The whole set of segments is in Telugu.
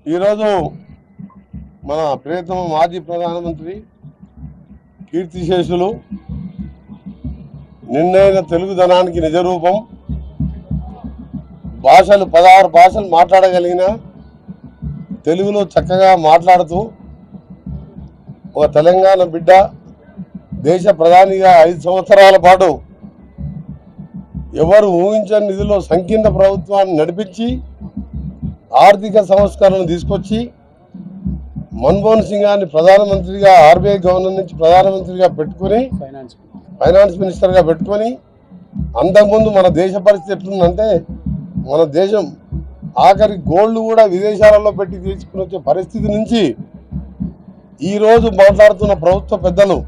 ఈరోజు మన ప్రియతమ మాజీ ప్రధానమంత్రి కీర్తిశేషులు నిన్నైన తెలుగుదనానికి నిజరూపం భాషలు 16 భాషలు మాట్లాడగలిగిన తెలుగులో చక్కగా మాట్లాడుతూ ఒక తెలంగాణ బిడ్డ దేశ ప్రధానిగా 5 సంవత్సరాల పాటు ఎవరు ఊహించని నిధుల్లో సంకీర్ణ ప్రభుత్వాన్ని నడిపించి ఆర్థిక సంస్కరణలు తీసుకొచ్చి మన్మోహన్ సింగ్ గారిని ప్రధానమంత్రిగా ఆర్బీఐ గవర్నర్ నుంచి ప్రధానమంత్రిగా పెట్టుకొని ఫైనాన్స్ మినిస్టర్గా పెట్టుకొని అంతకుముందు మన దేశ పరిస్థితి ఎట్లుందంటే మన దేశం ఆఖరి గోల్డ్ కూడా విదేశాలలో పెట్టి తీసుకుని వచ్చే పరిస్థితి నుంచి ఈరోజు మాట్లాడుతున్న ప్రభుత్వ పెద్దలు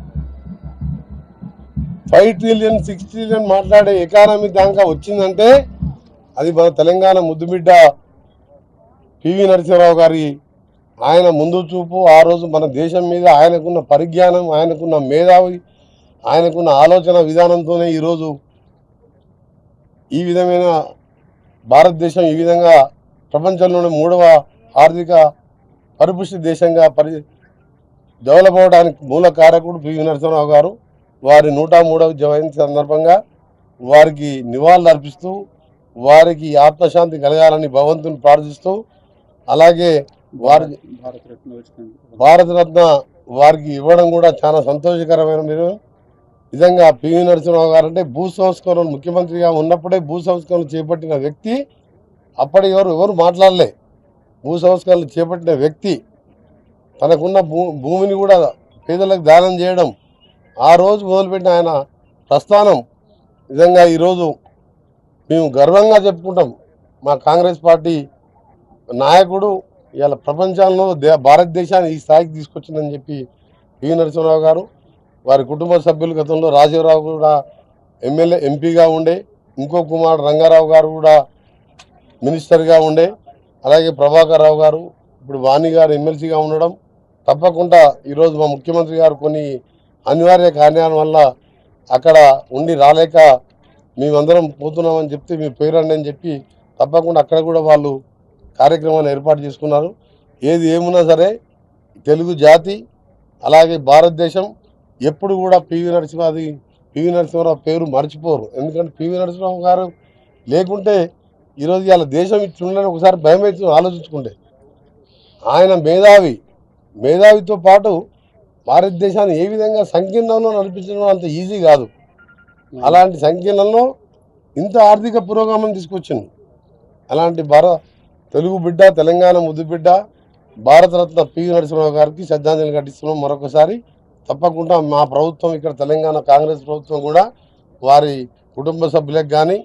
5 ట్రిలియన్ 6 ట్రిలియన్ మాట్లాడే ఎకానమీ దాకా వచ్చిందంటే అది మన తెలంగాణ ముద్దుబిడ్డ పివి నరసింహారావు గారి ఆయన ముందు చూపు ఆ రోజు మన దేశం మీద ఆయనకున్న పరిజ్ఞానం ఆయనకున్న మేధావి ఆయనకున్న ఆలోచన విధానంతోనే ఈరోజు ఈ విధమైన భారతదేశం ఈ విధంగా ప్రపంచంలోని 3వ ఆర్థిక పరిపుష్టి దేశంగా డెవలప్ అవడానికి మూల కారకుడు పివి నరసింహారావు గారు. వారి 103వ జయంతి సందర్భంగా వారికి నివాళులు అర్పిస్తూ వారికి ఆత్మశాంతి కలగాలని భగవంతుని ప్రార్థిస్తూ అలాగే భారతరత్న వారికి ఇవ్వడం కూడా చాలా సంతోషకరమైన విధంగా పివి నరసింహారావు గారు అంటే భూ సంస్కరణలు ముఖ్యమంత్రిగా ఉన్నప్పుడే భూ సంస్కరణలు చేపట్టిన వ్యక్తి. అప్పటి ఎవరు మాట్లాడలే. భూ సంస్కరణలు చేపట్టిన వ్యక్తి తనకున్న భూమిని కూడా పేదలకు దానం చేయడం ఆ రోజు మొదలుపెట్టిన ఆయన ప్రస్థానం నిజంగా ఈరోజు మేము గర్వంగా చెప్పుకుంటాం. మా కాంగ్రెస్ పార్టీ నాయకుడు ఇవాళ ప్రపంచంలో భారతదేశాన్ని ఈ స్థాయికి తీసుకొచ్చిందని చెప్పి పివి నరసింహారావు గారు. వారి కుటుంబ సభ్యులు గతంలో రాజీవరావు కూడా ఎంపీగా ఉండే, ఇంకో కుమారుడు రంగారావు గారు కూడా మినిస్టర్గా ఉండే, అలాగే ప్రభాకర్ రావు గారు ఇప్పుడు వాణి గారు ఎమ్మెల్సీగా ఉండడం. తప్పకుండా ఈరోజు మా ముఖ్యమంత్రి గారు కొన్ని అనివార్య కారణాల వల్ల అక్కడ ఉండి రాలేక మేమందరం పోతున్నామని చెప్తే మీ పేరండి అని చెప్పి తప్పకుండా అక్కడ కూడా వాళ్ళు కార్యక్రమాన్ని ఏర్పాటు చేసుకున్నారు. ఏది ఏమున్నా సరే తెలుగు జాతి అలాగే భారతదేశం ఎప్పుడు కూడా పివి నరసింహారావు పేరు మర్చిపోరు. ఎందుకంటే పివి నరసింహారావు గారు లేకుంటే ఈరోజు ఇవాళ దేశం ఇట్లుండని ఒకసారి భయం అవుతుంది ఆలోచించుకుంటే. ఆయన మేధావితో పాటు భారతదేశాన్ని ఏ విధంగా సంకీర్ణంలో నడిపించడం అంత ఈజీ కాదు. అలాంటి సంకీర్ణంలో ఇంత ఆర్థిక పురోగమనం తీసుకొచ్చింది. అలాంటి తెలుగు బిడ్డ తెలంగాణ ముద్దు బిడ్డ భారతరత్న పివి నరసింహారావు గారికి శ్రద్ధాంజలి ఘటిస్తున్నాం మరొకసారి. తప్పకుండా మా ప్రభుత్వం ఇక్కడ తెలంగాణ కాంగ్రెస్ ప్రభుత్వం కూడా వారి కుటుంబ సభ్యులకు కానీ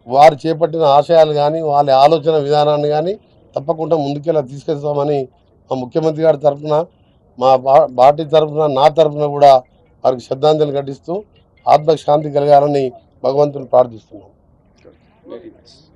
వారు చేపట్టిన ఆశయాలు కానీ వాళ్ళ ఆలోచన విధానాన్ని కానీ తప్పకుండా ముందుకెళ్ళి తీసుకెళ్తామని మా ముఖ్యమంత్రి గారి తరఫున మా పార్టీ తరఫున నా తరఫున కూడా వారికి శ్రద్ధాంజలి ఘటిస్తూ ఆత్మశాంతి కలగాలని భగవంతుని ప్రార్థిస్తున్నాం.